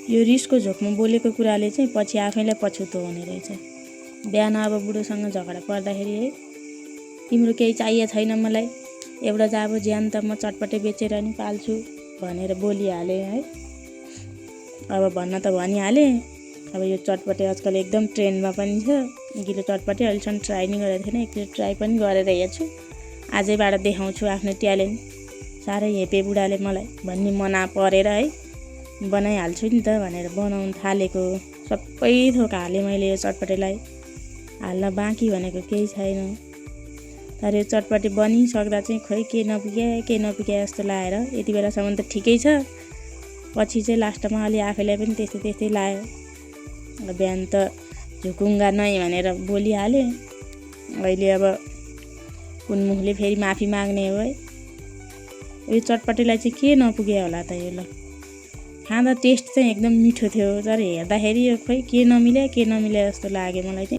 यो रिसको झोकमा बोलेको कुराले चाहिँ पछि आफैलाई पछुतो हुने रहेछ। बिहान अब बुढोसँग झगडा पर्दाखेरि है तिम्रो केही चाहिए छैन मलाई, एउटा त अब ज्यान त म चटपटे बेचेर नि पाल्छु भनेर बोलिहालेँ है। अब भन्न त भनिहालेँ। अब यो चटपटे आजकल एकदम ट्रेन्डमा पनि छ, गिलो चटपटे। अहिलेसम्म ट्राई नि गरेको थिएन, एकचोटि ट्राई पनि गरेर हेर्छु। आजैबाट देखाउँछु आफ्नो ट्यालेन्ट। साह्रै हेपे बुढाले मलाई भन्ने मना परेर है बनाइहाल्छु नि त भनेर बनाउनु थालेको। सबै थोक हालेँ मैले यो चटपटेलाई, हाल्न बाँकी भनेको केही छैन। तर यो चटपटे बनिसक्दा चाहिँ खोइ के नपुग्या जस्तो लागेर यति बेलासम्म त ठिकै छ। पछि चाहिँ लास्टमा अलि आफैलाई पनि त्यस्तै लाग्यो। बिहान त झुकुङ्गा नै भनेर बोलिहालेँ। अहिले अब कुन मुखले फेरि माफी माग्ने हो है। यो चटपटेलाई चाहिँ के नपुग्यो होला त यो। ल खाँदा टेस्ट चाहिँ एकदम मिठो थियो, तर हेर्दाखेरि यो खोइ के नमिल्या जस्तो लाग्यो मलाई चाहिँ।